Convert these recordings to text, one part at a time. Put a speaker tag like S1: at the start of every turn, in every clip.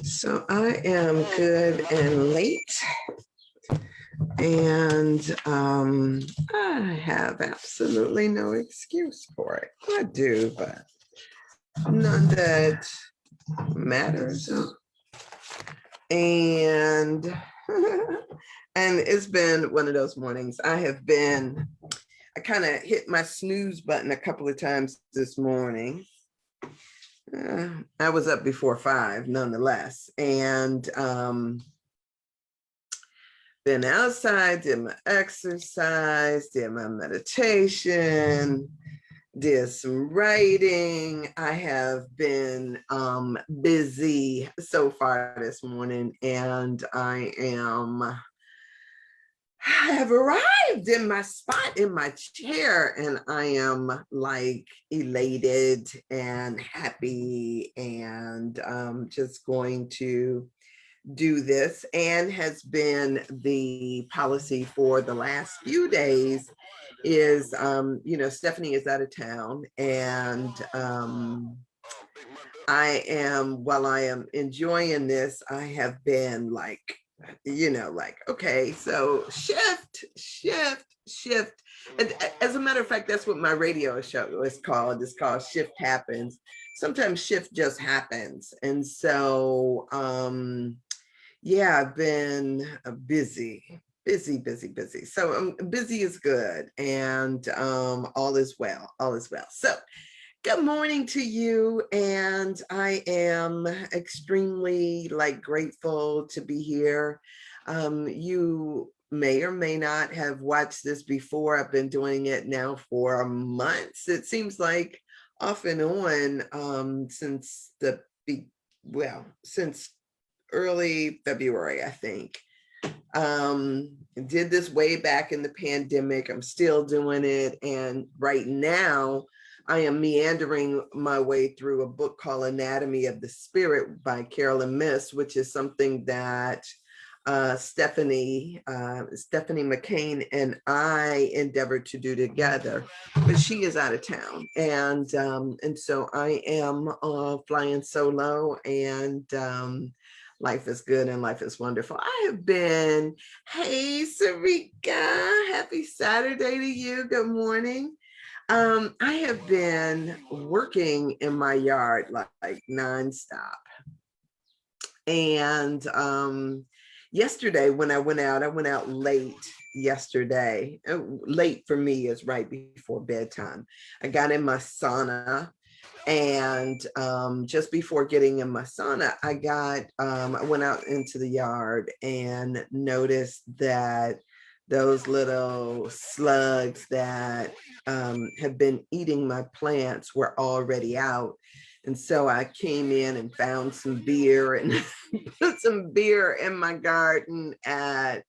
S1: So I am good and late, and I have absolutely no excuse for it. I do, but none that matters. And and it's been one of those mornings. I kind of hit my snooze button a couple of times this morning. I was up before 5 nonetheless, and been outside, did my exercise, did my meditation, did some writing. I have been busy so far this morning, and I have arrived in my spot in my chair, and I am like elated and happy, and just going to do this. And has been the policy for the last few days is, Stephanie is out of town, and while I am enjoying this, I have been like, okay, so shift. And as a matter of fact, that's what my radio show is called. It's called Shift Happens. Sometimes shift just happens. And so, yeah, I've been busy. So busy is good, and all is well. So good morning to you, and I am extremely grateful to be here. You may or may not have watched this before. I've been doing it now for months. It seems like off and on since since early February, I think. Did this way back in the pandemic. I'm still doing it. And right now I am meandering my way through a book called Anatomy of the Spirit by Carolyn Myss, which is something that Stephanie McCain and I endeavored to do together, but she is out of town. And so I am flying solo, and life is good and life is wonderful. Hey, Sarika, happy Saturday to you. Good morning. I have been working in my yard like nonstop. And yesterday when I went out late yesterday. Late for me is right before bedtime. I got in my sauna, and just before getting in my sauna, I went out into the yard and noticed that those little slugs that have been eating my plants were already out. And so I came in and found some beer and put some beer in my garden at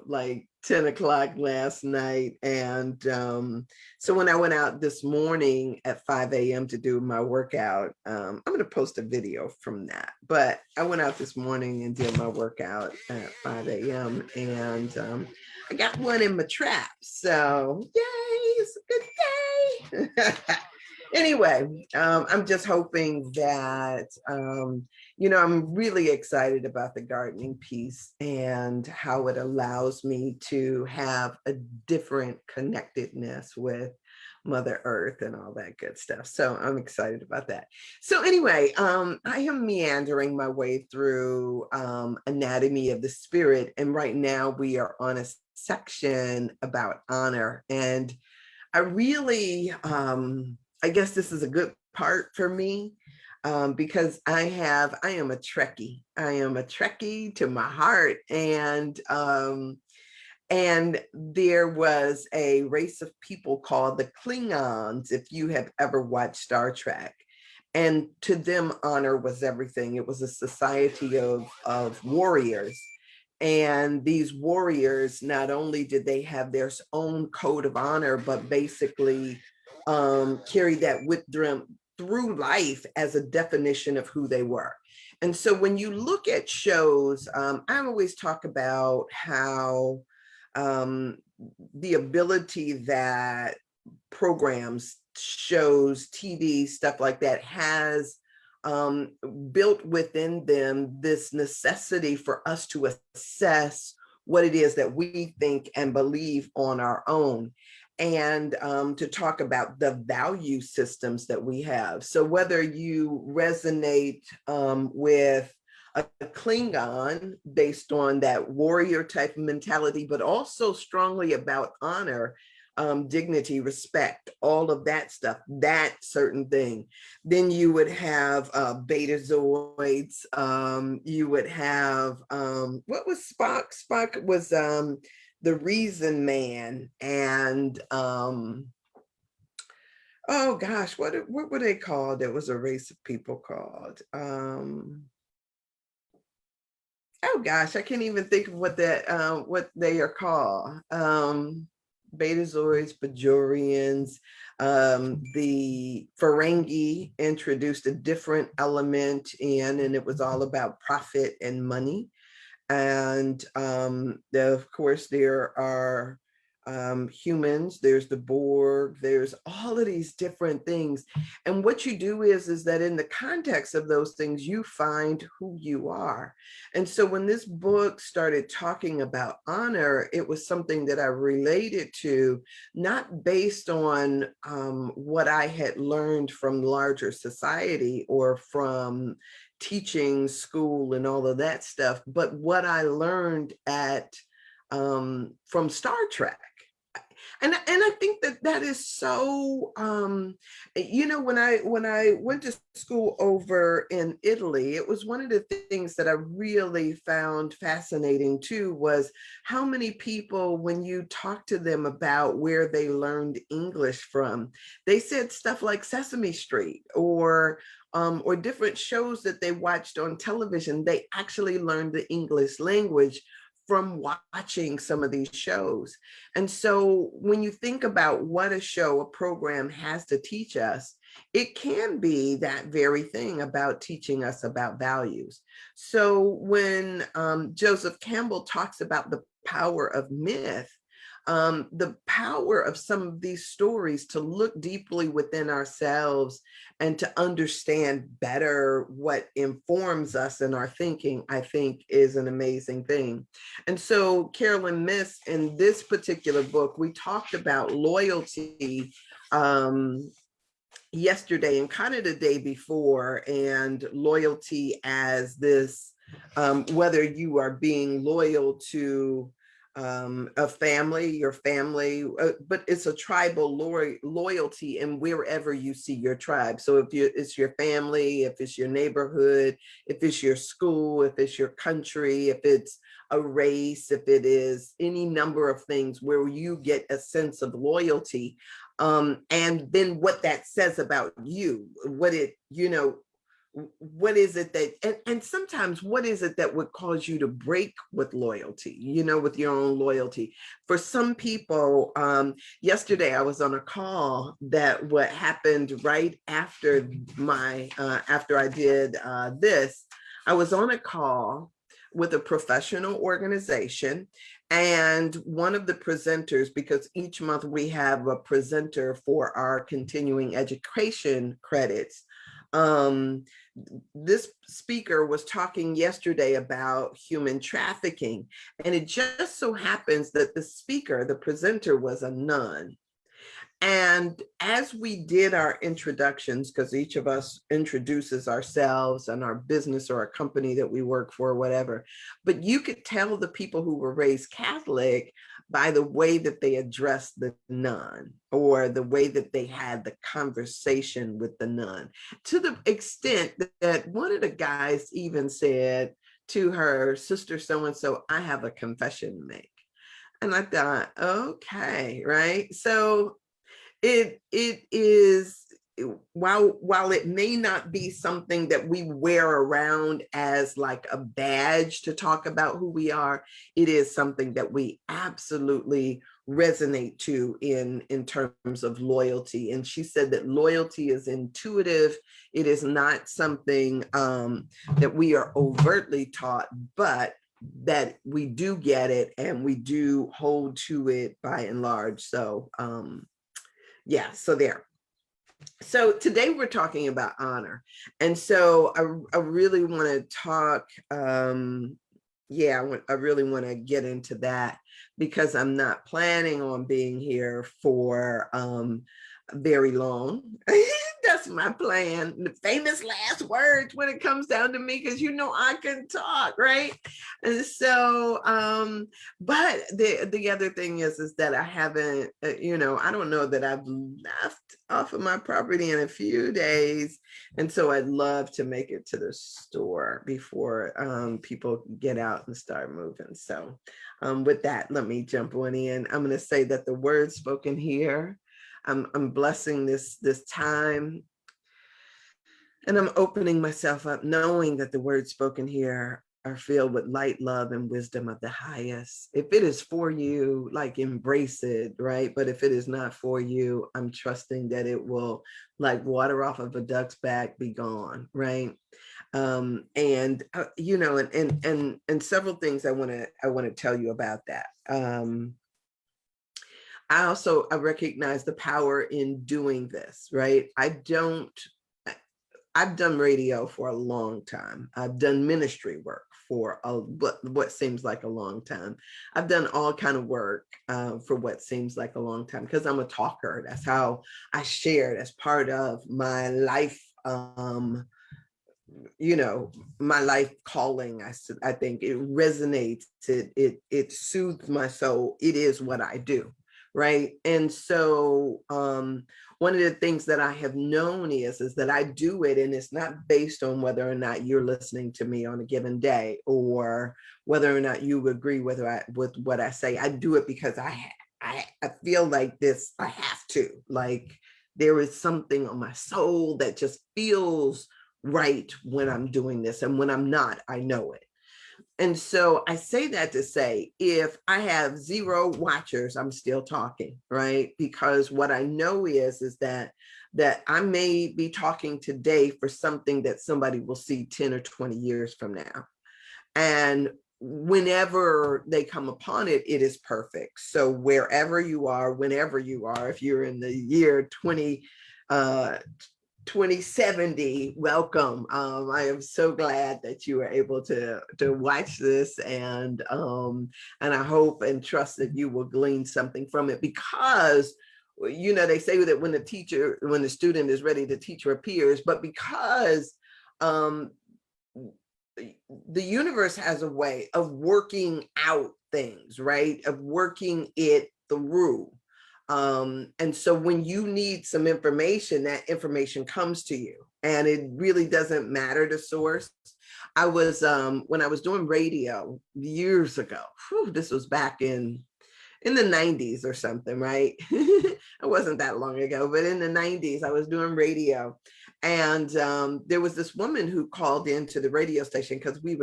S1: like 10 o'clock last night. And so when I went out this morning at 5 a.m. to do my workout, I'm going to post a video from that, but I went out this morning and did my workout at 5 a.m. and I got one in my trap. So yay, it's a good day. Anyway, I'm just hoping that, I'm really excited about the gardening piece and how it allows me to have a different connectedness with Mother Earth and all that good stuff. So I'm excited about that. So anyway, I am meandering my way through Anatomy of the Spirit. And right now we are on a section about honor. And I really, I guess this is a good part for me, because I am a Trekkie. I am a Trekkie to my heart. And there was a race of people called the Klingons, if you have ever watched Star Trek. And to them, honor was everything. It was a society of warriors. And these warriors, not only did they have their own code of honor, but basically carried that with them through life as a definition of who they were. And so when you look at shows, I always talk about how the ability that programs shows, TV, stuff like that has built within them this necessity for us to assess what it is that we think and believe on our own, and to talk about the value systems that we have. So whether you resonate with a Klingon based on that warrior type of mentality, but also strongly about honor, dignity, respect, all of that stuff, that certain thing. Then you would have Betazoids. You would have, what was Spock? Spock was the Reason Man. And oh gosh, what were they called? There was a race of people called. Oh gosh, I can't even think of what they are called. Betazoids, Bajorians, the Ferengi introduced a different element in, and it was all about profit and money. And of course, there are humans, there's the Borg, there's all of these different things. And what you do is that in the context of those things, you find who you are. And so when this book started talking about honor, it was something that I related to, not based on what I had learned from larger society or from teaching school and all of that stuff, but what I learned from Star Trek. And I think that is so, when I went to school over in Italy, it was one of the things that I really found fascinating too, was how many people, when you talk to them about where they learned English from, they said stuff like Sesame Street or different shows that they watched on television. They actually learned the English language from watching some of these shows. And so when you think about what a show, a program has to teach us, it can be that very thing about teaching us about values. So when Joseph Campbell talks about the power of myth, the power of some of these stories to look deeply within ourselves and to understand better what informs us in our thinking, I think is an amazing thing. And so Carolyn Miss, in this particular book, we talked about loyalty yesterday and kind of the day before, and loyalty as this, whether you are being loyal to a family, your family, but it's a tribal loyalty in wherever you see your tribe. So if it's your family, if it's your neighborhood, if it's your school, if it's your country, if it's a race, if it is any number of things where you get a sense of loyalty, and then what that says about you, what is it that, and sometimes what is it that would cause you to break with loyalty, with your own loyalty? For some people, yesterday I was on a call that what happened right after after I did this, I was on a call with a professional organization, and one of the presenters, because each month we have a presenter for our continuing education credits, this speaker was talking yesterday about human trafficking, and it just so happens that the presenter was a nun. And as we did our introductions, because each of us introduces ourselves and our business or a company that we work for, or whatever, but you could tell the people who were raised Catholic by the way that they addressed the nun, or the way that they had the conversation with the nun, to the extent that one of the guys even said to her, "Sister so-and-so, I have a confession to make." And I thought, okay, right? So it is, while it may not be something that we wear around as like a badge to talk about who we are, it is something that we absolutely resonate to in terms of loyalty. And she said that loyalty is intuitive. It is not something that we are overtly taught, but that we do get it and we do hold to it by and large. So yeah, so there. So today we're talking about honor. And so I really want to talk, I really want to get into that because I'm not planning on being here for very long. That's my plan. The famous last words when it comes down to me, because I can talk, right? And so, but the other thing is that I haven't, I don't know that I've left off of my property in a few days, and so I'd love to make it to the store before people get out and start moving. So, with that, let me jump on in. I'm going to say that the word spoken here. I'm blessing this time, and I'm opening myself up, knowing that the words spoken here are filled with light, love, and wisdom of the highest. If it is for you, like, embrace it, right? But if it is not for you, I'm trusting that it will, like water off of a duck's back, be gone, right? And and several things I want to tell you about that. I recognize the power in doing this, right? I've done radio for a long time. I've done ministry work for what seems like a long time. I've done all kind of work for what seems like a long time, because I'm a talker. That's how I share it as part of my life. My life calling. I think it resonates. It soothes my soul. It is what I do, right? And so one of the things that I have known is that I do it, and it's not based on whether or not you're listening to me on a given day, or whether or not you agree with what I say. I do it because I feel like this. I have to. Like, there is something on my soul that just feels right when I'm doing this, and when I'm not, I know it. And so I say that to say, if I have 0 watchers, I'm still talking, right? Because what I know is that I may be talking today for something that somebody will see 10 or 20 years from now. And whenever they come upon it, it is perfect. So wherever you are, whenever you are, if you're in the year 2070, welcome. I am so glad that you were able to watch this, and I hope and trust that you will glean something from it, because they say that when the student is ready, the teacher appears. But because um, the universe has a way of working out things, right? Of working it through. And so when you need some information, that information comes to you, and it really doesn't matter the source. I was, when I was doing radio years ago, this was back in the 90s or something, right? It wasn't that long ago, but in the 90s, I was doing radio. And there was this woman who called into the radio station, because we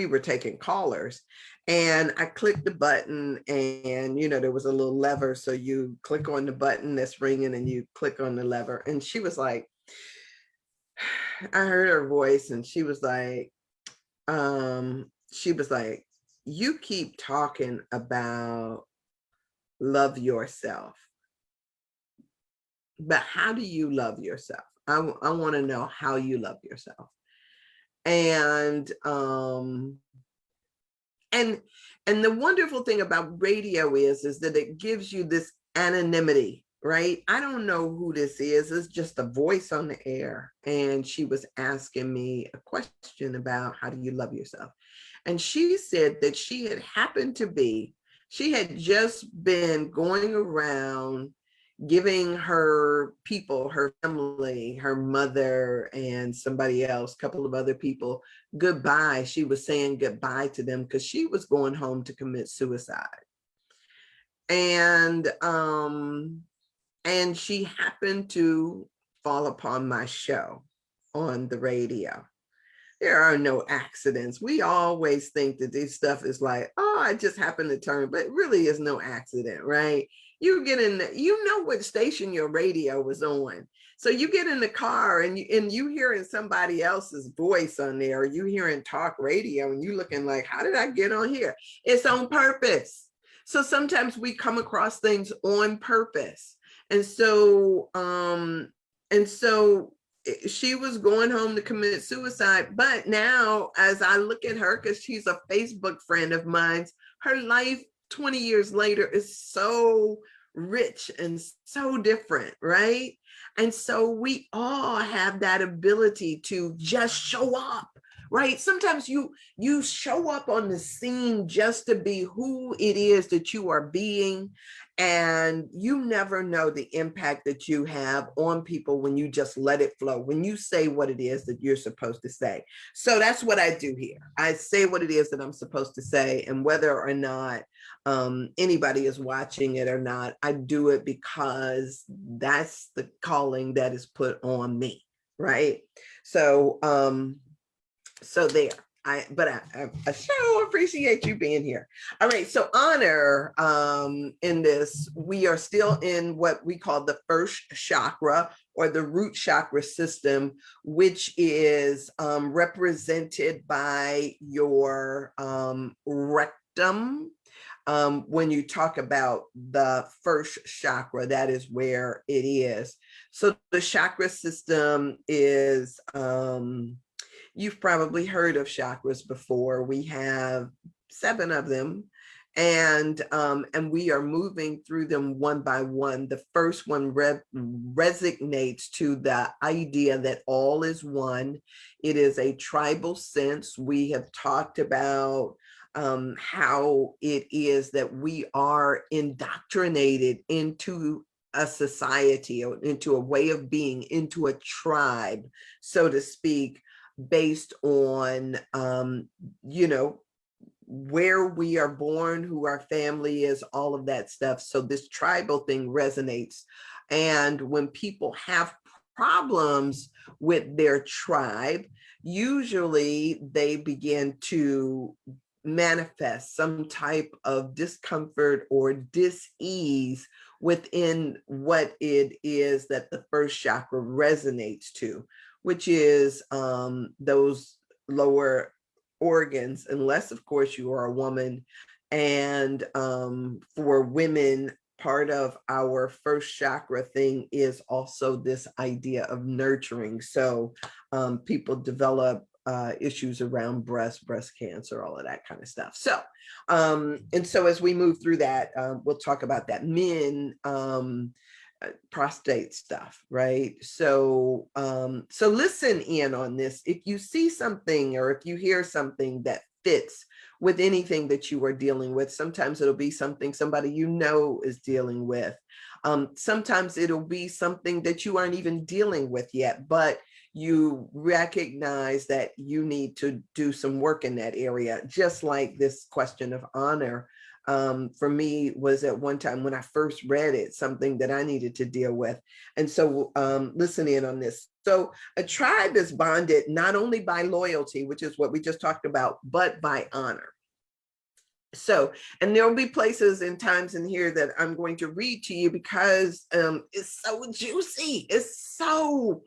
S1: were taking callers. And I clicked the button, and there was a little lever. So you click on the button that's ringing, and you click on the lever. And she was like, I heard her voice, and she was like, you keep talking about love yourself, but how do you love yourself? I want to know how you love yourself. And and the wonderful thing about radio is that it gives you this anonymity, right? I don't know who this is. It's just a voice on the air. And she was asking me a question about how do you love yourself? And she said that she had just been going around giving her people, her family, her mother, and somebody else, a couple of other people, goodbye. She was saying goodbye to them because she was going home to commit suicide. And she happened to fall upon my show on the radio. There are no accidents. We always think that this stuff is like, oh, I just happened to turn, but it really is no accident, right? You get in you know what station your radio was on. So you get in the car, and you hearing somebody else's voice on there, or you hearing talk radio, and you looking like, how did I get on here? It's on purpose. So sometimes we come across things on purpose. And so and so she was going home to commit suicide. But now, as I look at her, because she's a Facebook friend of mine, her life 20 years later is so rich and so different, right? And so we all have that ability to just show up, right? Sometimes you show up on the scene just to be who it is that you are being, and you never know the impact that you have on people when you just let it flow, when you say what it is that you're supposed to say. So that's what I do here. I say what it is that I'm supposed to say, and whether or not anybody is watching it or not, I do it because that's the calling that is put on me, right? So so there. I sure appreciate you being here. All right, so honor, in this, we are still in what we call the first chakra, or the root chakra system, which is represented by your rectum. When you talk about the first chakra, that is where it is. So the chakra system is, you've probably heard of chakras before. We have 7 of them, and we are moving through them one by one. The first one resonates to the idea that all is one. It is a tribal sense. We have talked about how it is that we are indoctrinated into a society, or into a way of being, into a tribe, so to speak, based on you know, where we are born, who our family is, all of that stuff. So this tribal thing resonates. And when people have problems with their tribe, usually they begin to manifest some type of discomfort or dis-ease within what it is that the first chakra resonates to, which is those lower organs, unless of course you are a woman. And for women, part of our first chakra thing is also this idea of nurturing. So people develop issues around breast cancer, all of that kind of stuff. So and so as we move through that, we'll talk about that. Men, prostate stuff, right? So so listen in on this. If you see something, or if you hear something that fits with anything that you are dealing with, sometimes it'll be something somebody you know is dealing with. Sometimes it'll be something that you aren't even dealing with yet, but you recognize that you need to do some work in that area. Just like this question of honor, for me, was at one time when I first read it, something that I needed to deal with. And so listen in on this. So a tribe is bonded not only by loyalty, which is what we just talked about, but by honor. So, and there'll be places and times in here that I'm going to read to you because it's so juicy. It's so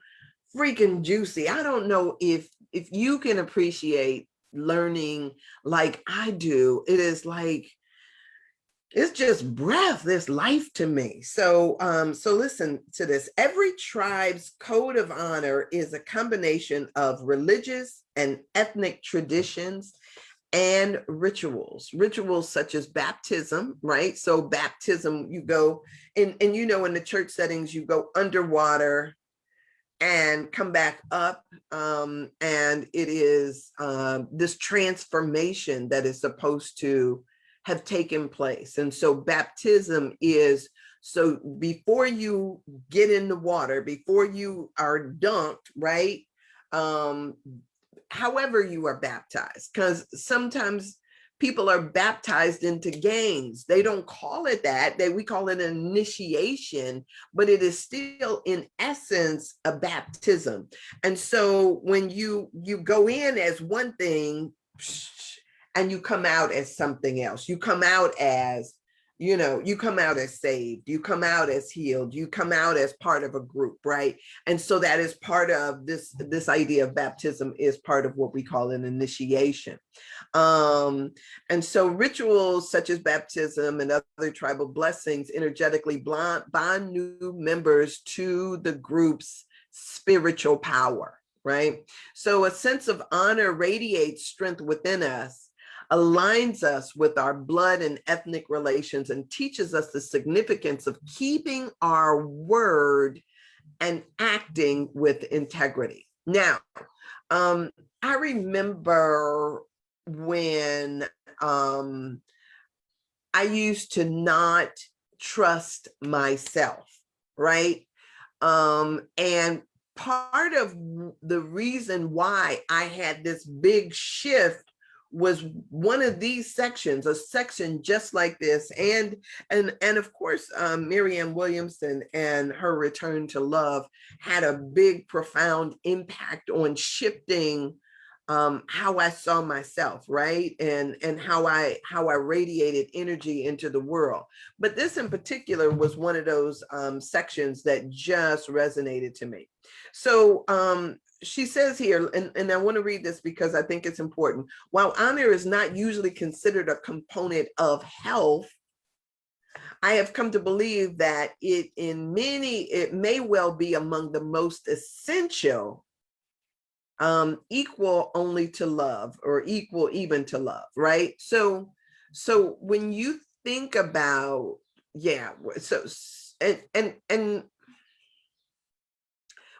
S1: freaking juicy. I don't know if you can appreciate learning like I do. It is like, it's just breath, this life to me. So so listen to this. Every tribe's code of honor is a combination of religious and ethnic traditions and rituals such as baptism, right? So baptism, you go and you know, in the church settings, you go underwater and come back up, and it is this transformation that is supposed to have taken place. And so baptism is, so before you get in the water, before you are dunked, right? However you are baptized, because sometimes people are baptized into gangs. They don't call it that. We call it an initiation, but it is still in essence a baptism. And so when you go in as one thing and you come out as something else, you come out as, you know, you come out as saved, you come out as healed, you come out as part of a group, right? And so that is part of this idea of baptism, is part of what we call an initiation. And so rituals such as baptism and other tribal blessings energetically bond new members to the groups spiritual power, right? So a sense of honor radiates strength within us, aligns us with our blood and ethnic relations, and teaches us the significance of keeping our word and acting with integrity. Now, I remember when I used to not trust myself, right? And part of the reason why I had this big shift was one of these sections, a section just like this, and of course, Marianne Williamson and her Return to Love had a big, profound impact on shifting how I saw myself, right, and how I radiated energy into the world. But this in particular was one of those sections that just resonated to me. So she says here, and I want to read this because I think it's important. While honor is not usually considered a component of health, I have come to believe that it may well be among the most essential, equal only to love, or equal even to love, right? So when you think about, yeah, so and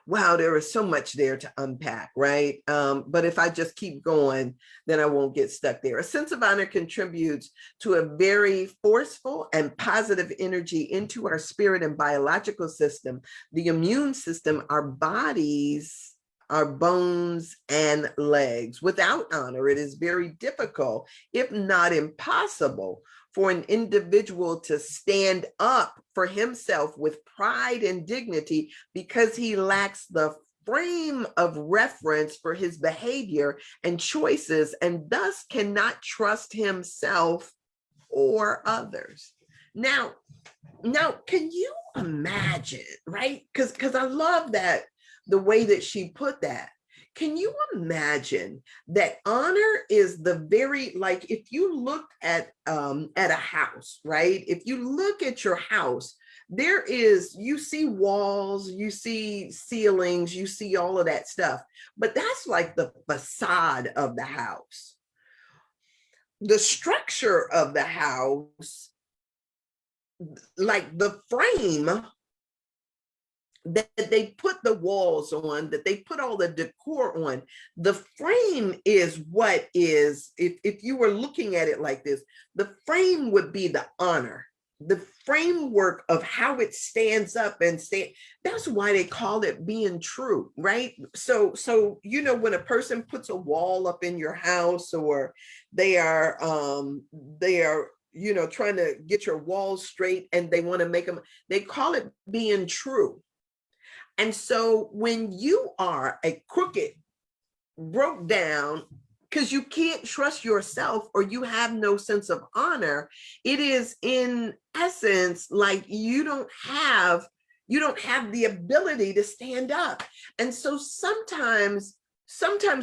S1: wow, there is so much there to unpack, right? But if I just keep going, then I won't get stuck there. A sense of honor contributes to a very forceful and positive energy into our spirit and biological system, the immune system, our bodies, our bones and legs. Without honor, it is very difficult, if not impossible, for an individual to stand up for himself with pride and dignity, because he lacks the frame of reference for his behavior and choices, and thus cannot trust himself or others. Now, can you imagine, right? Because I love that, the way that she put that. Can you imagine that honor is the very, like, if you look at a house, right? If you look at your house, there is, you see walls, you see ceilings, you see all of that stuff, but that's like the facade of the house. The structure of the house, like the frame that they put the walls on, that they put all the decor on, the frame is what is, if you were looking at it like this, the frame would be the honor, the framework of how it stands up and stay. That's why they call it being true, right? So you know, when a person puts a wall up in your house, or they are you know, trying to get your walls straight, and they want to make them, they call it being true. And so when you are a crooked, broke down, because you can't trust yourself, or you have no sense of honor, it is in essence like you don't have the ability to stand up. And so sometimes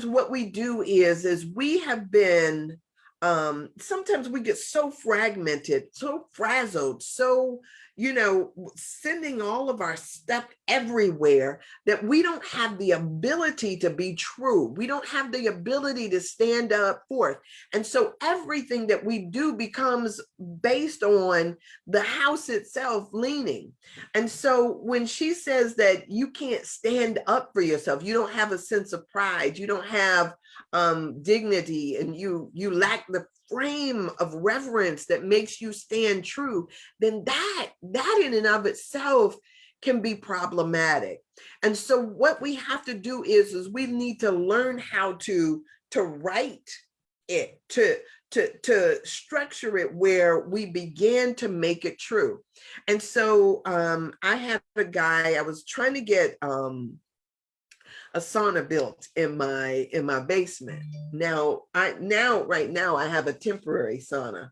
S1: what we do is we have been, sometimes we get so fragmented, so frazzled, so, you know, sending all of our stuff everywhere, that we don't have the ability to be true. We don't have the ability to stand up forth. And so everything that we do becomes based on the house itself leaning. And so when she says that you can't stand up for yourself, you don't have a sense of pride, you don't have dignity, and you lack the frame of reverence that makes you stand true, then that in and of itself can be problematic. And so what we have to do is we need to learn how to write it, to structure it where we begin to make it true. And so I have a guy, I was trying to get a sauna built in my basement. Now right now I have a temporary sauna,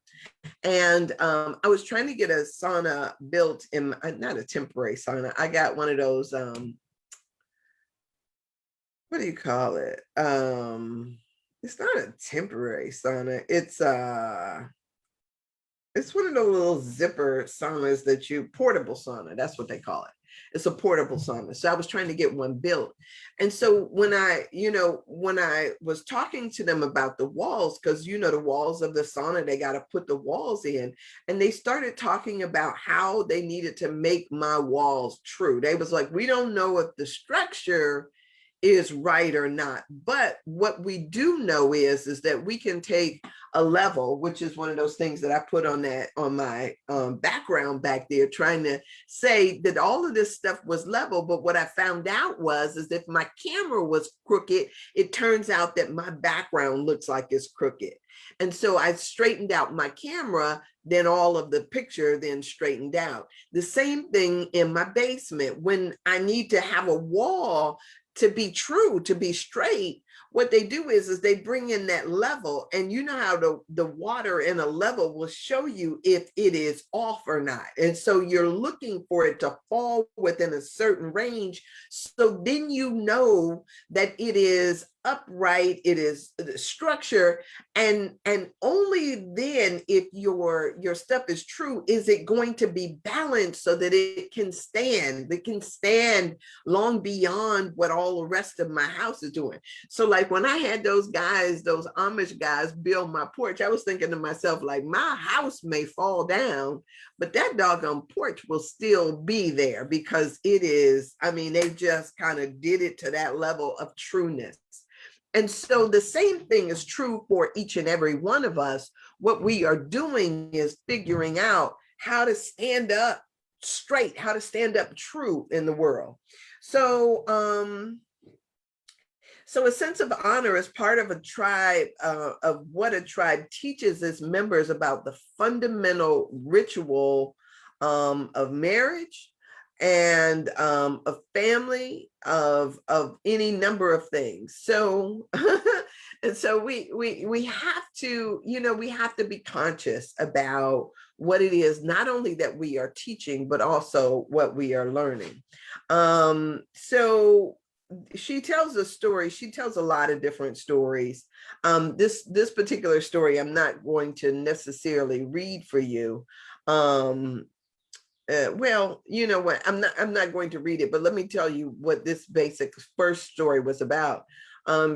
S1: and I was trying to get a sauna built in, not a temporary sauna. I got one of those, what do you call it? It's not a temporary sauna. It's one of those little zipper saunas that portable sauna, that's what they call it. It's a portable sauna. So I was trying to get one built. And so when I was talking to them about the walls, because the walls of the sauna, they got to put the walls in, and they started talking about how they needed to make my walls true. They was like, we don't know if the structure is right or not, but what we do know is that we can take a level, which is one of those things that I put on my background back there, trying to say that all of this stuff was level. But what I found out is if my camera was crooked, it turns out that my background looks like it's crooked. And so I straightened out my camera, then all of the picture then straightened out. The same thing in my basement. When I need to have a wall to be true, to be straight, what they do is they bring in that level, and you know how the water in a level will show you if it is off or not. And so you're looking for it to fall within a certain range. So then you know that it is upright, it is the structure, and only then, if your stuff is true, is it going to be balanced so that it can stand long beyond what all the rest of my house is doing. So like when I had those Amish guys build my porch, I was thinking to myself, like, my house may fall down, but that doggone porch will still be there, because it is, they just kind of did it to that level of trueness. And so the same thing is true for each and every one of us. What we are doing is figuring out how to stand up straight, how to stand up true in the world. So, so a sense of honor is part of a tribe, of what a tribe teaches its members about the fundamental ritual of marriage, and of family, of any number of things. So and so we have to, we have to be conscious about what it is, not only that we are teaching, but also what we are learning. So she tells a story. She tells a lot of different stories. This particular story, I'm not going to necessarily read for you. Well, you know what? I'm not going to read it, but let me tell you what this basic first story was about.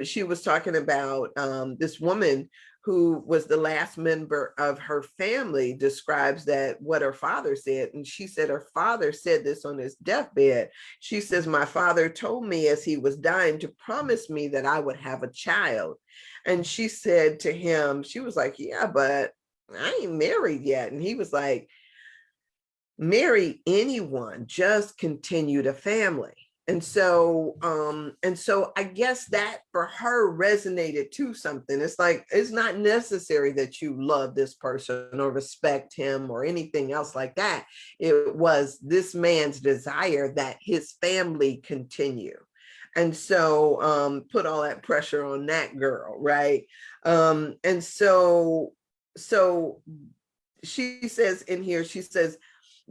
S1: She was talking about this woman who was the last member of her family, describes that what her father said. And she said her father said this on his deathbed. She says, my father told me as he was dying to promise me that I would have a child. And she said to him, she was like, yeah, but I ain't married yet. And he was like, marry anyone, just continue the family. And so I guess that for her resonated to something. It's like, it's not necessary that you love this person or respect him or anything else like that. It was this man's desire that his family continue. And so put all that pressure on that girl, right? And so she says in here, she says,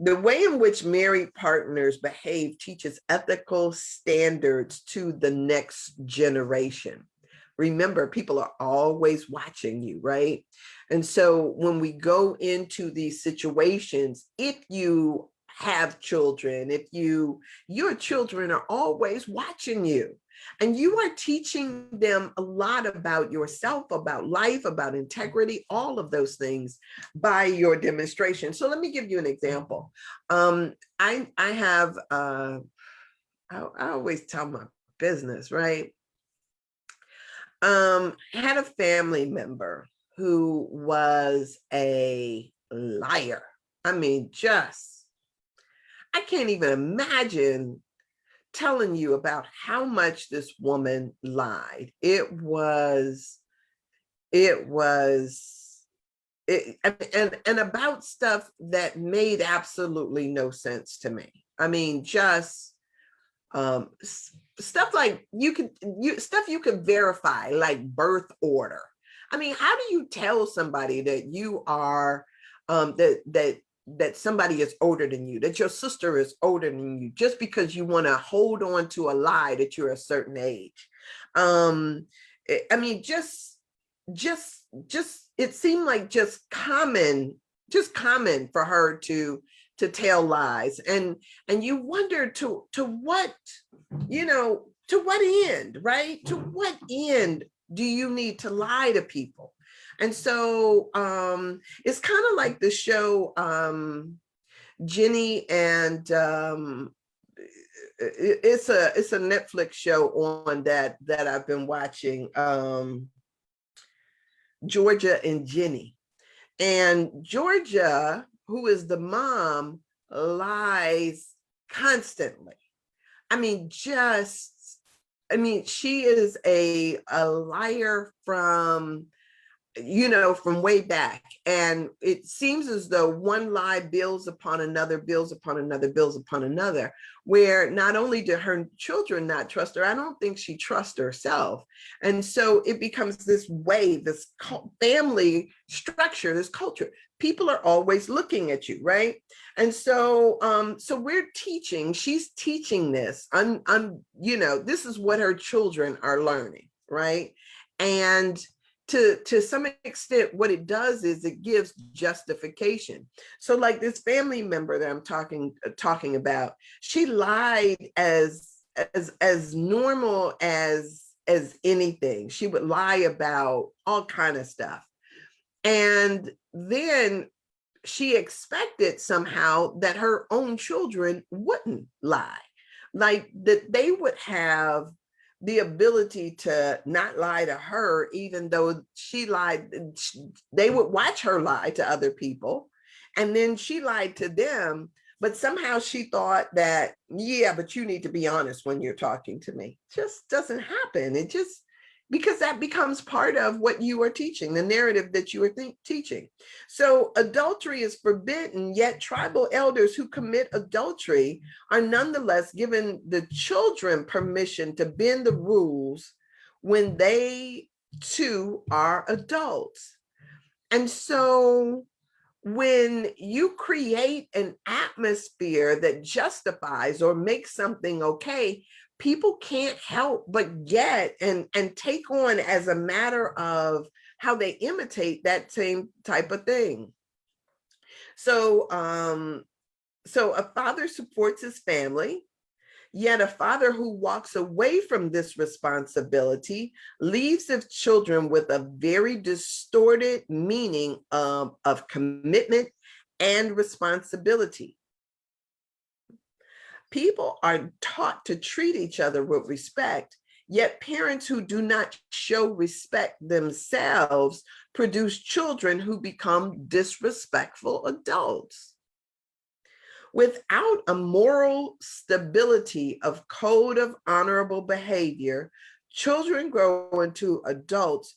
S1: the way in which married partners behave teaches ethical standards to the next generation. Remember, people are always watching you, right? And so when we go into these situations, if you have children, your children are always watching you. And you are teaching them a lot about yourself, about life, about integrity, all of those things by your demonstration. So let me give you an example. I have, I always tell my business, right? I had a family member who was a liar. I can't even imagine telling you about how much this woman lied. And about stuff that made absolutely no sense to me. Just stuff like you could verify, like birth order. How do you tell somebody that you are that somebody is older than you, that your sister is older than you, just because you want to hold on to a lie that you're a certain age? Just it seemed like just common for her to to tell lies, and you wonder to what, to what end, right? To what end do you need to lie to people? And so it's kind of like the show Jenny and it's a Netflix show on that I've been watching, Georgia and Jenny. And Georgia, who is the mom, lies constantly. I mean, she is a liar from, from way back. And it seems as though one lie builds upon another, builds upon another, builds upon another, where not only do her children not trust her, I don't think she trusts herself. And so it becomes this wave, this family structure, this culture. People are always looking at you, right? And so she's teaching this. This is what her children are learning, right? And to some extent, what it does is it gives justification. So like this family member that I'm talking about, she lied as normal as anything. She would lie about all kind of stuff. And then she expected somehow that her own children wouldn't lie, like that they would have the ability to not lie to her, even though she lied. They would watch her lie to other people, and then she lied to them. But somehow she thought that, yeah, but you need to be honest when you're talking to me. Just doesn't happen. It just, because that becomes part of what you are teaching, the narrative that you are teaching. So adultery is forbidden, yet tribal elders who commit adultery are nonetheless given the children permission to bend the rules when they too are adults. And so when you create an atmosphere that justifies or makes something okay, people can't help but get and take on as a matter of how they imitate that same type of thing. So a father supports his family, yet a father who walks away from this responsibility leaves his children with a very distorted meaning of commitment and responsibility. People are taught to treat each other with respect, yet parents who do not show respect themselves produce children who become disrespectful adults. Without a moral stability of code of honorable behavior, children grow into adults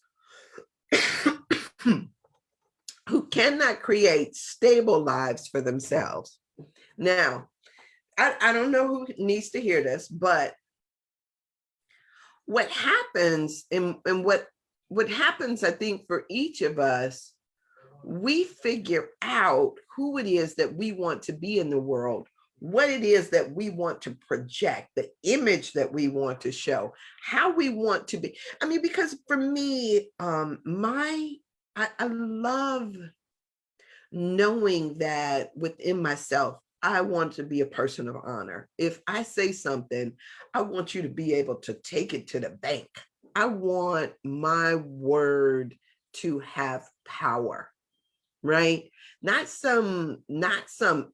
S1: who cannot create stable lives for themselves. Now, I don't know who needs to hear this, but what happens and what happens, I think, for each of us, we figure out who it is that we want to be in the world, what it is that we want to project, the image that we want to show, how we want to be. I mean, because for me, I love knowing that within myself, I want to be a person of honor. If I say something, I want you to be able to take it to the bank. I want my word to have power, right? Not some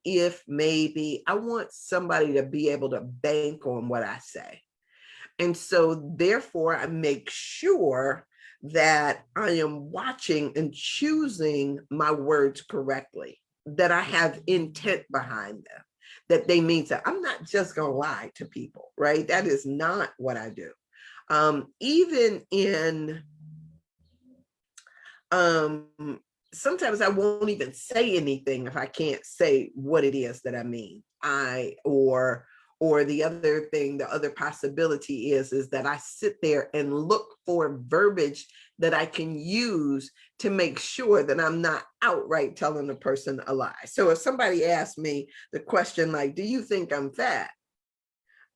S1: if, maybe. I want somebody to be able to bank on what I say. And so therefore I make sure that I am watching and choosing my words correctly, that I have intent behind them, that they mean that I'm not just going to lie to people, right? That is not what I do. Even in, sometimes I won't even say anything if I can't say what it is that I mean. Or the other thing, the other possibility is that I sit there and look for verbiage that I can use to make sure that I'm not outright telling the person a lie. So if somebody asks me the question like, do you think I'm fat?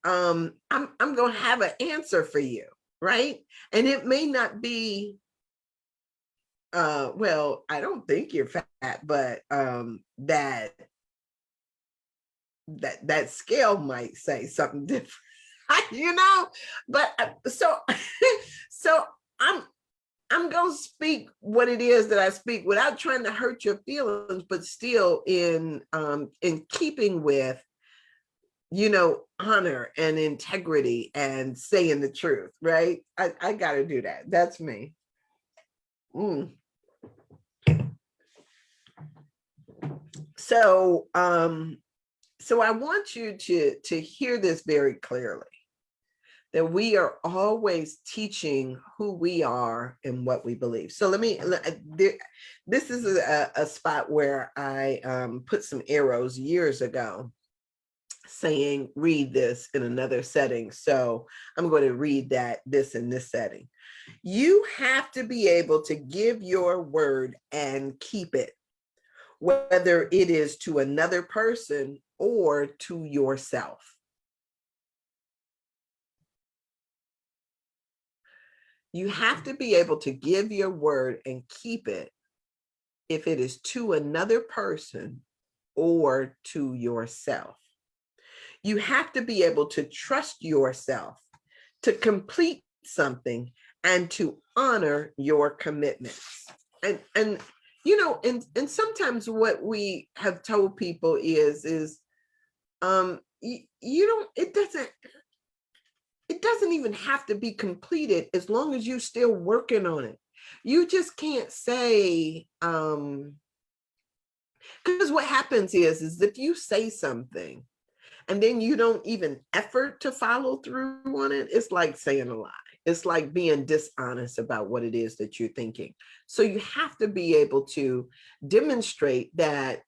S1: I'm going to have an answer for you, right? And it may not be, well, I don't think you're fat, but that that scale might say something different, but so so I'm going to speak what it is that I speak without trying to hurt your feelings, but still in keeping with, honor and integrity and saying the truth, right? I got to do that. That's me. Mm. So, so I want you to hear this very clearly, that we are always teaching who we are and what we believe. So this is a spot where I put some arrows years ago saying, read this in another setting. So I'm going to read this in this setting. You have to be able to give your word and keep it, whether it is to another person or to yourself. You have to be able to give your word and keep it, if it is to another person or to yourself. You have to be able to trust yourself to complete something and to honor your commitments. And and sometimes what we have told people is you don't, it doesn't even have to be completed as long as you're still working on it. You just can't say, because what happens is if you say something and then you don't even effort to follow through on it, it's like saying a lie. It's like being dishonest about what it is that you're thinking. So you have to be able to demonstrate that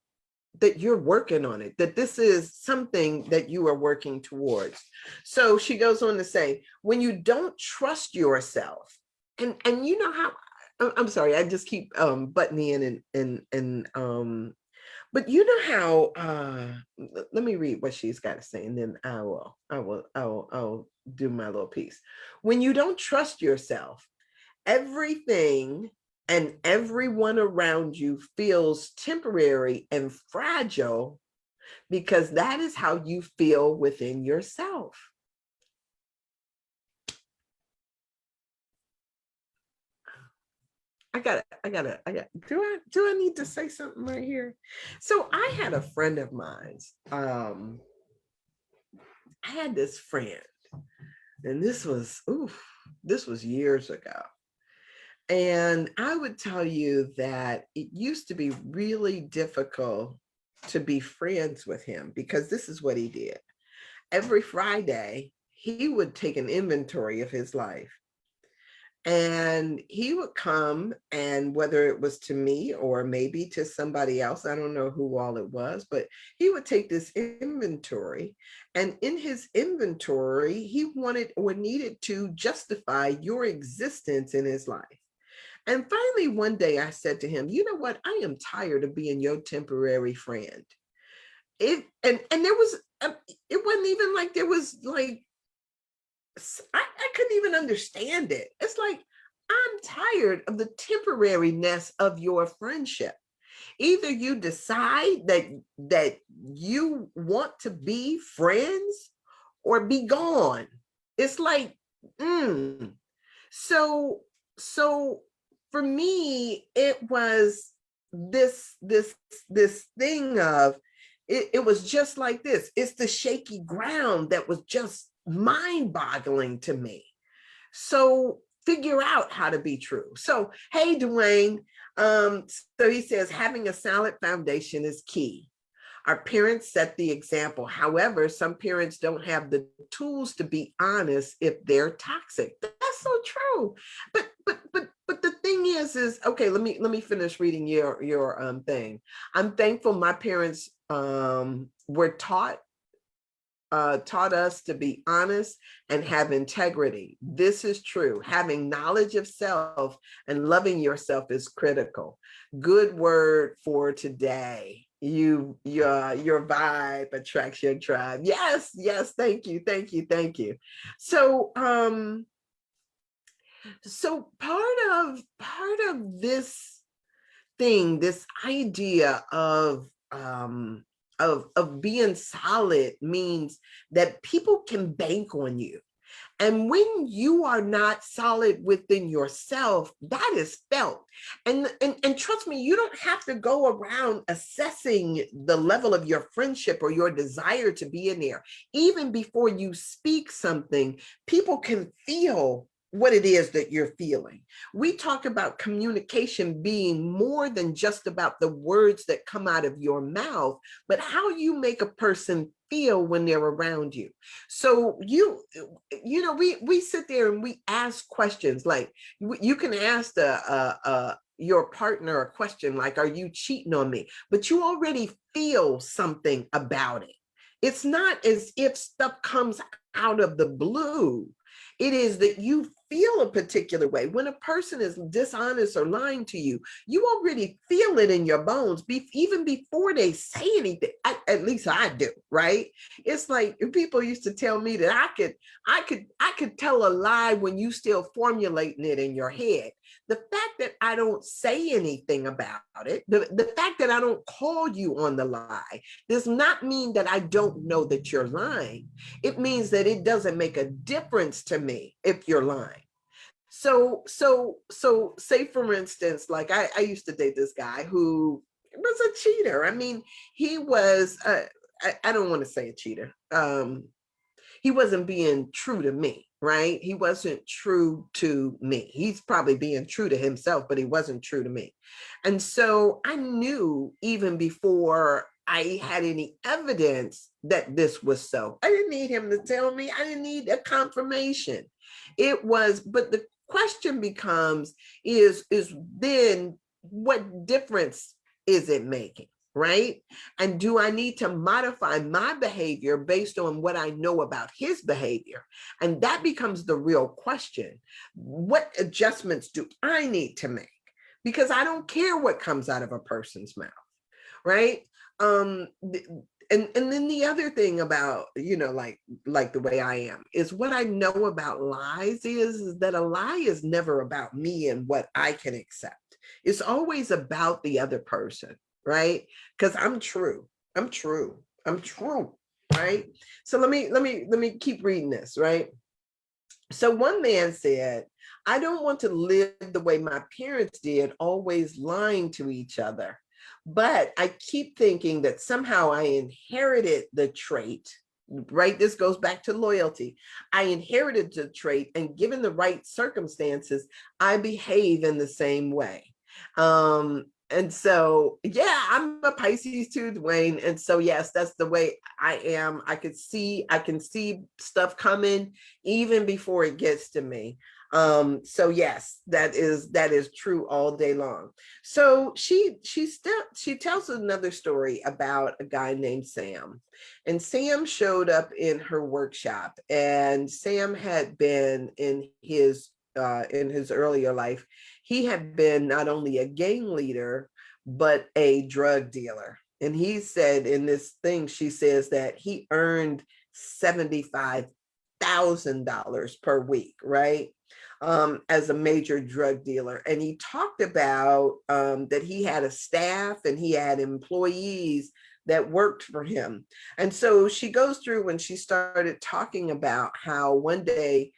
S1: you're working on it, that this is something that you are working towards. So she goes on to say, when you don't trust yourself, and you know how, I'm sorry, I just keep buttoning in but you know how, let me read what she's got to say, and then I'll do my little piece. When you don't trust yourself, everything and everyone around you feels temporary and fragile, because that is how you feel within yourself. Do I need to say something right here? So I had a friend of mine. I had this friend, and this was years ago. And I would tell you that it used to be really difficult to be friends with him, because this is what he did. Every Friday, he would take an inventory of his life. And he would come, and whether it was to me or maybe to somebody else, I don't know who all it was, but he would take this inventory. And in his inventory, he wanted or needed to justify your existence in his life. And finally, one day I said to him, you know what? I am tired of being your temporary friend. And there was, it wasn't even like there was like, I couldn't even understand it. It's like, I'm tired of the temporariness of your friendship. Either you decide that you want to be friends or be gone. It's like, so for me, it was this thing of it was just like this. It's the shaky ground that was just mind-boggling to me. So figure out how to be true. So, hey, Dwayne. So he says, having a solid foundation is key. Our parents set the example. However, some parents don't have the tools to be honest if they're toxic. That's so true. But the thing is okay, let me finish reading your thing. I'm thankful my parents were taught us to be honest and have integrity. This is true. Having knowledge of self and loving yourself is critical. Good word for today. Your vibe attracts your tribe. Yes, thank you. So so part of this thing, this idea of of being solid means that people can bank on you. And when you are not solid within yourself, that is felt. And trust me, you don't have to go around assessing the level of your friendship or your desire to be in there. Even before you speak something, people can feel what it is that you're feeling. We talk about communication being more than just about the words that come out of your mouth, but how you make a person feel when they're around you. So we sit there and we ask questions like you can ask your partner a question like, are you cheating on me? But you already feel something about it. It's not as if stuff comes out of the blue. It is that you feel a particular way. When a person is dishonest or lying to you, you already feel it in your bones, even before they say anything. At least I do, right? It's like people used to tell me that I could tell a lie when you still formulating it in your head. The fact that I don't say anything about it, the fact that I don't call you on the lie, does not mean that I don't know that you're lying. It means that it doesn't make a difference to me if you're lying. So say for instance, like I used to date this guy who was a cheater. I mean, he was, I don't want to say a cheater. He wasn't being true to me, right? He wasn't true to me. He's probably being true to himself, but he wasn't true to me. And so I knew even before I had any evidence that this was so. I didn't need him to tell me. I didn't need a confirmation. It was, but the question becomes is then what difference is it making? Right? And do I need to modify my behavior based on what I know about his behavior? And that becomes the real question. What adjustments do I need to make? Because I don't care what comes out of a person's mouth, right? And then the other thing about, like the way I am is what I know about lies is that a lie is never about me and what I can accept. It's always about the other person, right? Because I'm true. I'm true. I'm true. Right. So let me keep reading this, right? So one man said, I don't want to live the way my parents did, always lying to each other. But I keep thinking that somehow I inherited the trait, right? This goes back to loyalty. I inherited the trait, and given the right circumstances, I behave in the same way. And so, yeah, I'm a Pisces too, Dwayne. And so, yes, that's the way I am. I can see stuff coming even before it gets to me. So yes, that is true all day long. So she tells another story about a guy named Sam. And Sam showed up in her workshop, and Sam had been in his earlier life, he had been not only a gang leader, but a drug dealer. And he said in this thing, she says that he earned $75,000 per week, right? As a major drug dealer. And he talked about that he had a staff and he had employees that worked for him. And so she goes through and she started talking about how one day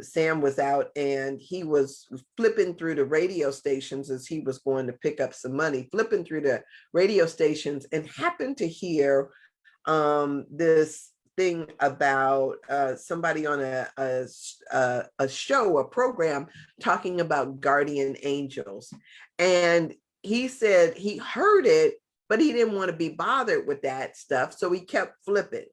S1: Sam was out and he was flipping through the radio stations as he was going to pick up some money, flipping through the radio stations, and happened to hear this thing about somebody on a show, a program, talking about guardian angels. And he said he heard it, but he didn't want to be bothered with that stuff. So he kept flipping.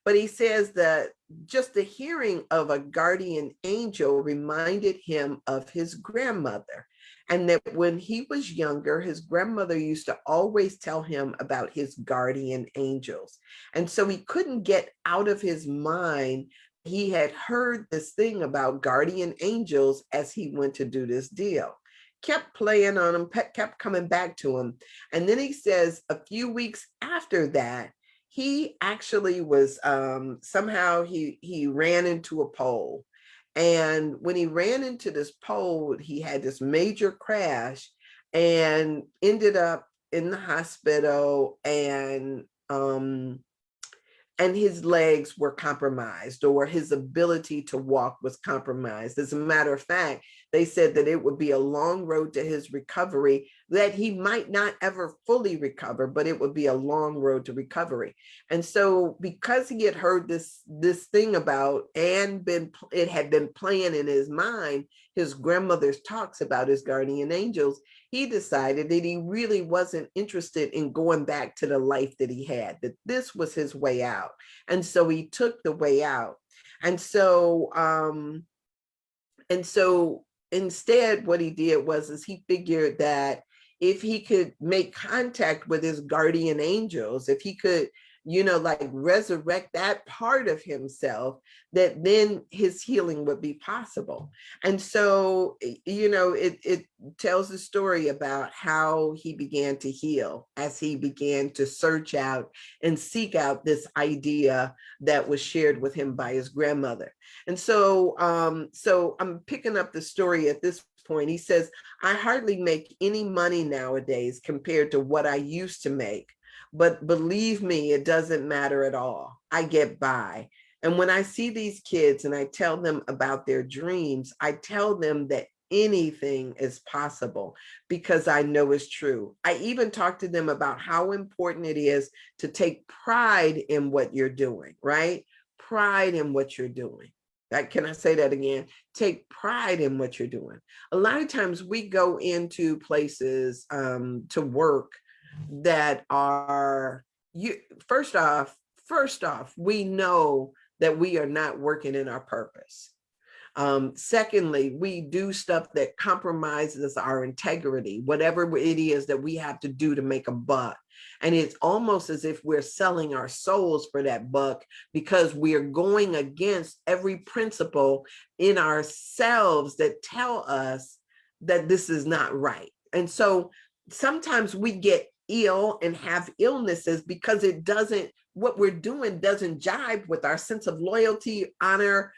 S1: But he says that just the hearing of a guardian angel reminded him of his grandmother. And that when he was younger, his grandmother used to always tell him about his guardian angels. And so he couldn't get out of his mind. He had heard this thing about guardian angels as he went to do this deal. Kept playing on him, kept coming back to him. And then he says a few weeks after that, he actually was somehow he ran into a pole. And when he ran into this pole, he had this major crash and ended up in the hospital. And and his legs were compromised, or his ability to walk was compromised. As a matter of fact, they said that it would be a long road to his recovery, that he might not ever fully recover, but it would be a long road to recovery. And so because he had heard this thing about, and it had been playing in his mind, his grandmother's talks about his guardian angels, he decided that he really wasn't interested in going back to the life that he had, that this was his way out. And so he took the way out. And so instead, what he did is he figured that if he could make contact with his guardian angels, if he could, like resurrect that part of himself, that then his healing would be possible. And so, it tells the story about how he began to heal as he began to search out and seek out this idea that was shared with him by his grandmother. And so, I'm picking up the story at this point. He says, I hardly make any money nowadays compared to what I used to make. But believe me, it doesn't matter at all. I get by. And when I see these kids and I tell them about their dreams, I tell them that anything is possible because I know it's true. I even talk to them about how important it is to take pride in what you're doing, right? Pride in what you're doing. Can I say that again? Take pride in what you're doing. A lot of times we go into places to work that are, first off, we know that we are not working in our purpose. Secondly, we do stuff that compromises our integrity, whatever it is that we have to do to make a buck. And it's almost as if we're selling our souls for that buck, because we are going against every principle in ourselves that tell us that this is not right. And so sometimes we get ill and have illnesses because what we're doing doesn't jive with our sense of loyalty, honor,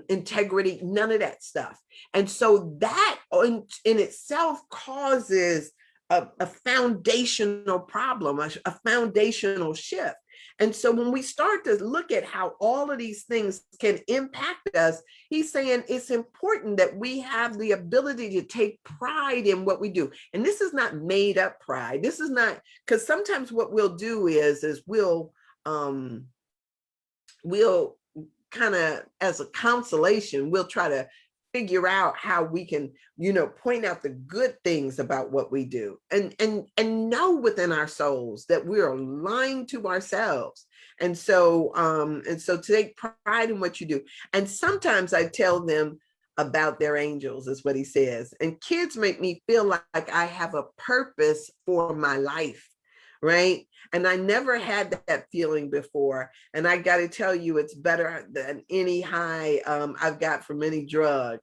S1: integrity, none of that stuff. And so that in itself causes a foundational problem, a foundational shift. And so when we start to look at how all of these things can impact us, he's saying it's important that we have the ability to take pride in what we do. And this is not made up pride. This is not, because sometimes what we'll do is we'll kind of, as a consolation, we'll try to figure out how we can, point out the good things about what we do, and know within our souls that we're lying to ourselves. And so to take pride in what you do. And sometimes I tell them about their angels, is what he says. And kids make me feel like I have a purpose for my life. Right. And I never had that feeling before. And I got to tell you, it's better than any high I've got from any drug.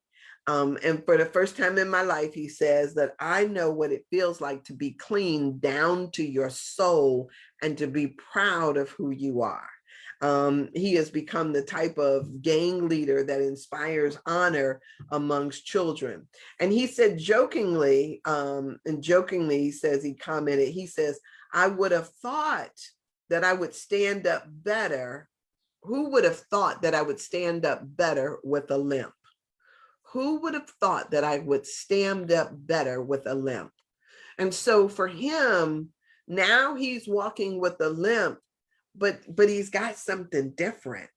S1: And for the first time in my life, he says that I know what it feels like to be clean down to your soul and to be proud of who you are. He has become the type of gang leader that inspires honor amongst children. And he said jokingly, he says, he says, I would have thought that I would stand up better. Who would have thought that I would stand up better with a limp? Who would have thought that I would stand up better with a limp? And so for him, now he's walking with a limp, but he's got something different.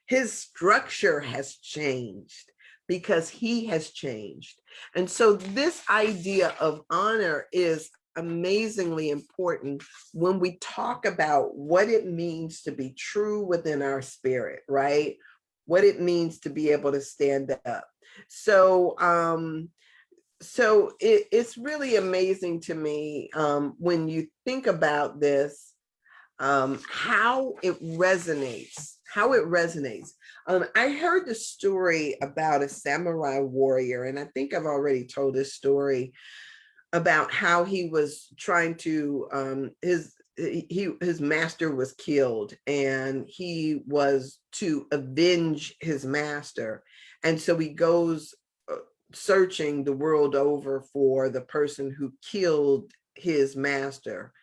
S1: His structure has changed because he has changed. And so this idea of honor is amazingly important when we talk about what it means to be true within our spirit, right? What it means to be able to stand up. So it's really amazing to me when you think about this, how it resonates. I heard the story about a samurai warrior, and I think I've already told this story about how he was trying to, his master was killed, and he was to avenge his master. And so he goes searching the world over for the person who killed his master.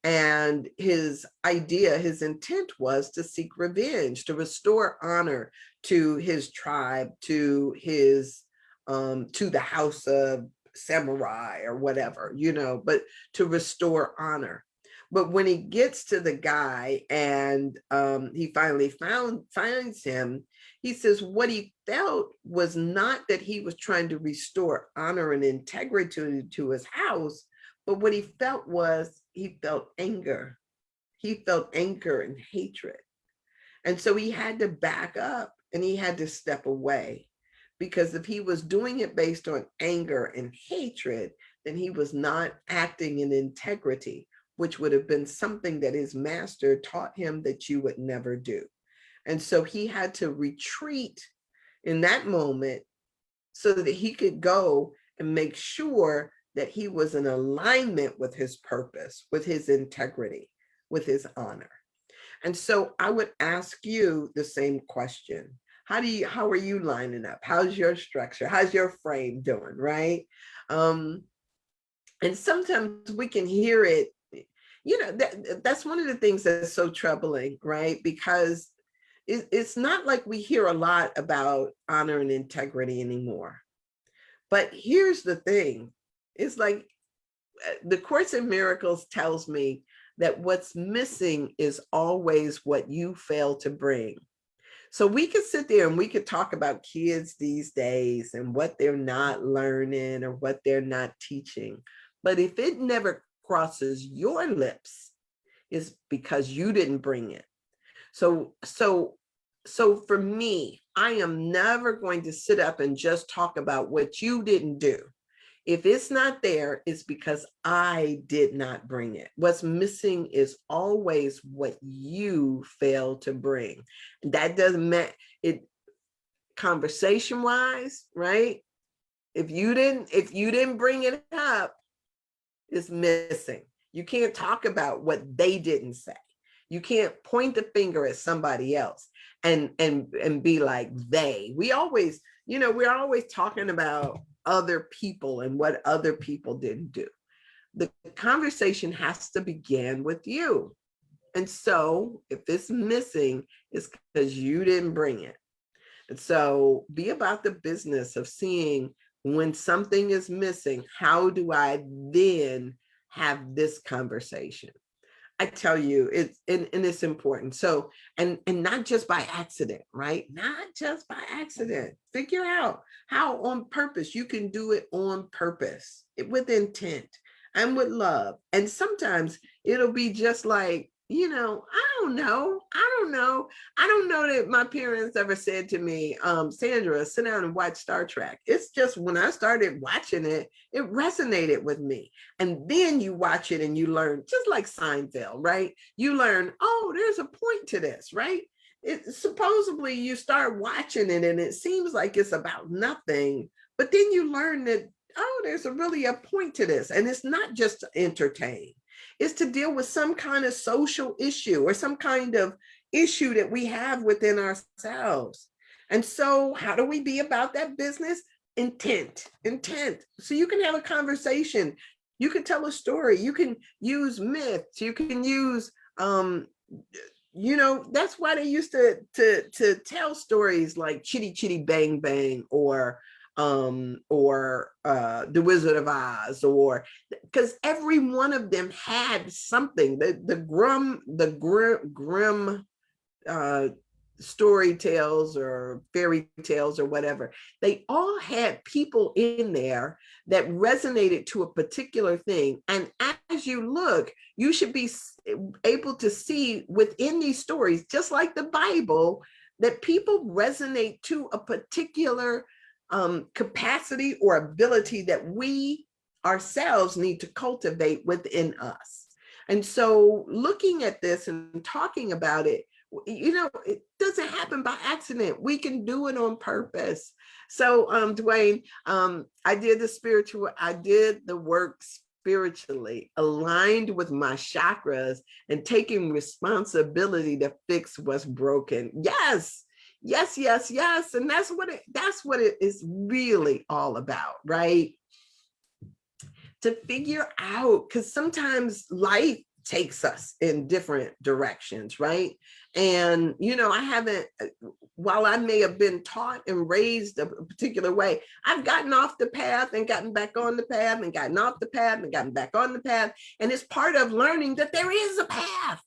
S1: And his idea, his intent was to seek revenge, to restore honor to his tribe, to his to the house of samurai or whatever, but to restore honor. But when he gets to the guy and he finally finds him, he says what he felt was not that he was trying to restore honor and integrity to his house, but what he felt was he felt anger. He felt anger and hatred. And so he had to back up and he had to step away, because if he was doing it based on anger and hatred, then he was not acting in integrity, which would have been something that his master taught him that you would never do. And so he had to retreat in that moment so that he could go and make sure that he was in alignment with his purpose, with his integrity, with his honor. And so I would ask you the same question. How are you lining up? How's your structure? How's your frame doing, right? And sometimes we can hear it, that's one of the things that's so troubling, right? Because it's not like we hear a lot about honor and integrity anymore. But here's the thing. It's like the Course in Miracles tells me that what's missing is always what you fail to bring. So we could sit there and we could talk about kids these days and what they're not learning or what they're not teaching. But if it never crosses your lips, it's because you didn't bring it. So for me, I am never going to sit up and just talk about what you didn't do. If it's not there, it's because I did not bring it. What's missing is always what you failed to bring. That doesn't matter. It conversation wise, right? If you didn't bring it up, it's missing. You can't talk about what they didn't say. You can't point the finger at somebody else and be like they. We're always talking about other people and what other people didn't do. The conversation has to begin with you. And so if it's missing, it's because you didn't bring it. And so be about the business of seeing when something is missing, how do I then have this conversation? I tell you, it's important. So, and not just by accident, right? Not just by accident. Figure out how on purpose you can do it on purpose, with intent and with love. And sometimes it'll be just like, I don't know. I don't know that my parents ever said to me, Sandra, sit down and watch Star Trek. It's just when I started watching it, it resonated with me. And then you watch it and you learn, just like Seinfeld, right? You learn, oh, there's a point to this, right? Supposedly you start watching it and it seems like it's about nothing, but then you learn that, oh, there's really a point to this. And it's not just to entertain. It's to deal with some kind of social issue or some kind of issue that we have within ourselves. And so how do we be about that business? Intent. So you can have a conversation. You can tell a story. You can use myths. You can use, that's why they used to tell stories like Chitty Chitty Bang Bang or The Wizard of Oz, or because every one of them had something. The grim story tales or fairy tales or whatever, they all had people in there that resonated to a particular thing. And as you look, you should be able to see within these stories, just like the Bible, that people resonate to a particular capacity or ability that we ourselves need to cultivate within us. And so looking at this and talking about it, it doesn't happen by accident. We can do it on purpose. So Dwayne, I did the work spiritually, aligned with my chakras and taking responsibility to fix what's broken. Yes. And that's what it is really all about, right? To figure out, because sometimes life takes us in different directions, right? And, I haven't, while I may have been taught and raised a particular way, I've gotten off the path and gotten back on the path and gotten off the path and gotten back on the path. And it's part of learning that there is a path.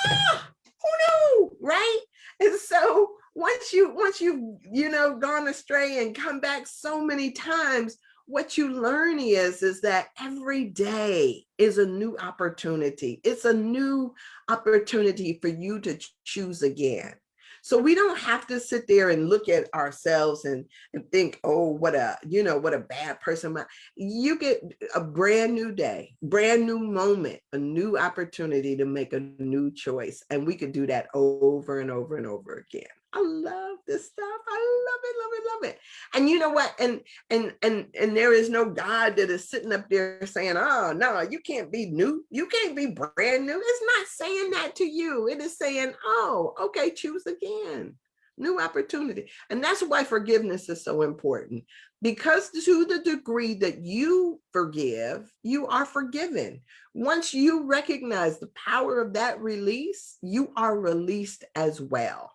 S1: Who knew, right? And so once you've gone astray and come back so many times, what you learn is that every day is a new opportunity. It's a new opportunity for you to choose again. So we don't have to sit there and look at ourselves and think, oh, what a bad person. You get a brand new day, brand new moment, a new opportunity to make a new choice. And we could do that over and over and over again. I love this stuff. I love it, love it, love it. And you know what? And there is no God that is sitting up there saying, oh, no, you can't be new. You can't be brand new. It's not saying that to you. It is saying, oh, okay, choose again. New opportunity. And that's why forgiveness is so important, because to the degree that you forgive, you are forgiven. Once you recognize the power of that release, you are released as well.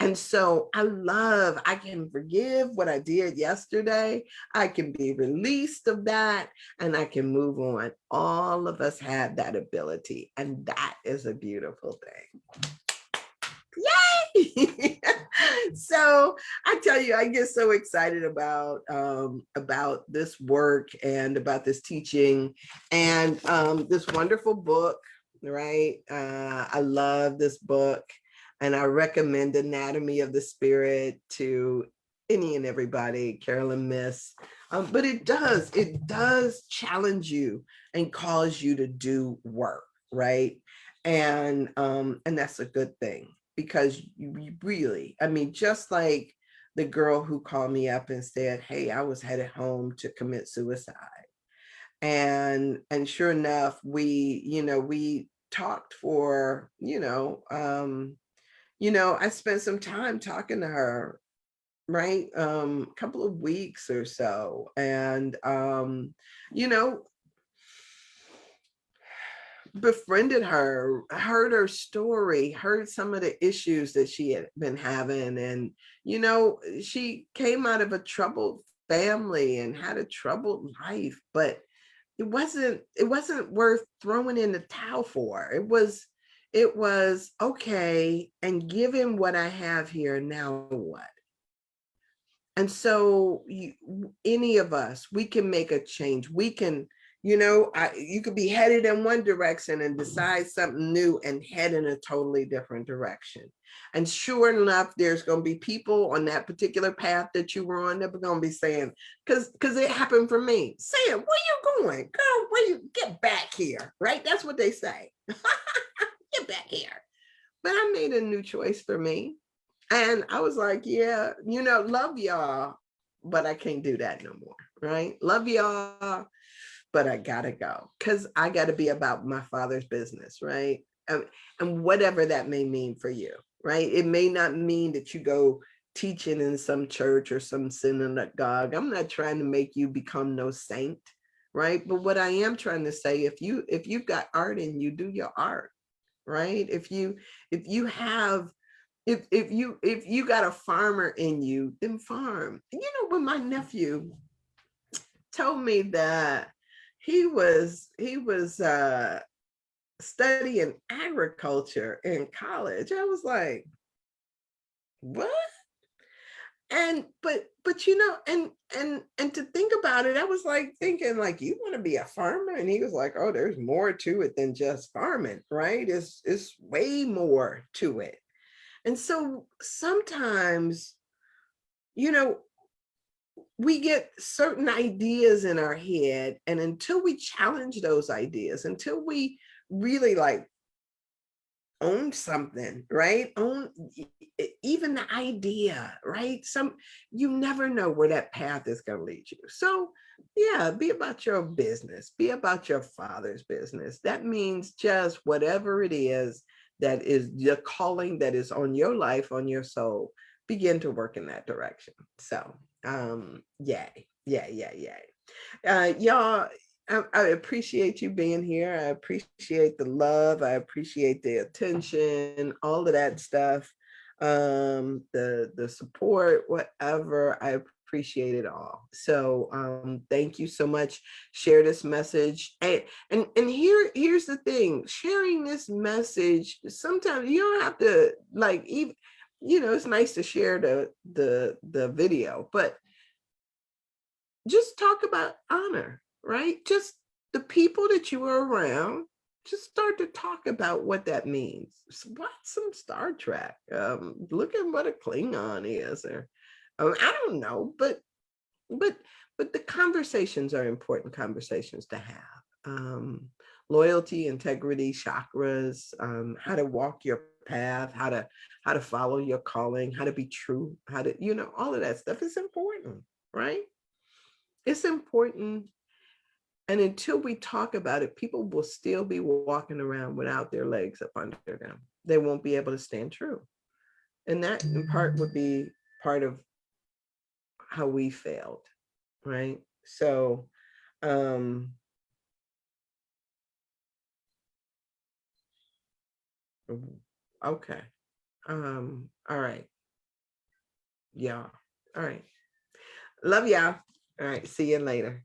S1: And so I can forgive what I did yesterday. I can be released of that and I can move on. All of us have that ability. And that is a beautiful thing. Yay! So I tell you, I get so excited about this work and about this teaching and this wonderful book, right? I love this book. And I recommend Anatomy of the Spirit to any and everybody, Carolyn Miss. But it does challenge you and cause you to do work, right? And that's a good thing, because you really, just like the girl who called me up and said, hey, I was headed home to commit suicide. And sure enough, we talked for, I spent some time talking to her, right? A couple of weeks or so. And, befriended her, heard her story, heard some of the issues that she had been having. And, she came out of a troubled family and had a troubled life, but it wasn't worth throwing in the towel for. It was okay. And given what I have here, now what? And so any of us, we can make a change. We can, you could be headed in one direction and decide something new and head in a totally different direction. And sure enough, there's going to be people on that particular path that you were on that are going to be saying, because it happened for me, saying, where you going? Girl, where you get back here? Right? That's what they say. Get back here. But I made a new choice for me. And I was like, yeah, love y'all, but I can't do that no more, right? Love y'all, but I gotta go, because I gotta be about my Father's business, right? And whatever that may mean for you, right? It may not mean that you go teaching in some church or some synagogue. I'm not trying to make you become no saint, right? But what I am trying to say, if you've got art in you, do your art, right? If you got a farmer in you, then farm. When my nephew told me that he was studying agriculture in college, I was like, what? And but and to think about it, I was like thinking, like, you want to be a farmer? And he was like, oh, there's more to it than just farming, right? It's way more to it. And so sometimes, we get certain ideas in our head, and until we challenge those ideas, until we really own something, right? Own even the idea, right? You never know where that path is going to lead you. So yeah, be about your business, be about your Father's business. That means just whatever it is that is the calling that is on your life, on your soul, begin to work in that direction. So yay. Y'all, I appreciate you being here. I appreciate the love. I appreciate the attention, all of that stuff. The support, whatever. I appreciate it all. So thank you so much. Share this message. And here's the thing, sharing this message, sometimes you don't have to like even, it's nice to share the video, but just talk about honor, right? Just the people that you are around, just start to talk about what that means. Watch some Star Trek. Look at what a Klingon is, or I don't know, but but the conversations are important conversations to have. Loyalty, integrity, chakras, how to walk your path, how to follow your calling, how to be true, how to, all of that stuff is important, right? It's important. And until we talk about it, people will still be walking around without their legs up under them. They won't be able to stand true. And that in part would be part of how we failed, right? So, okay. All right. Yeah. All right. Love y'all. All right. See you later.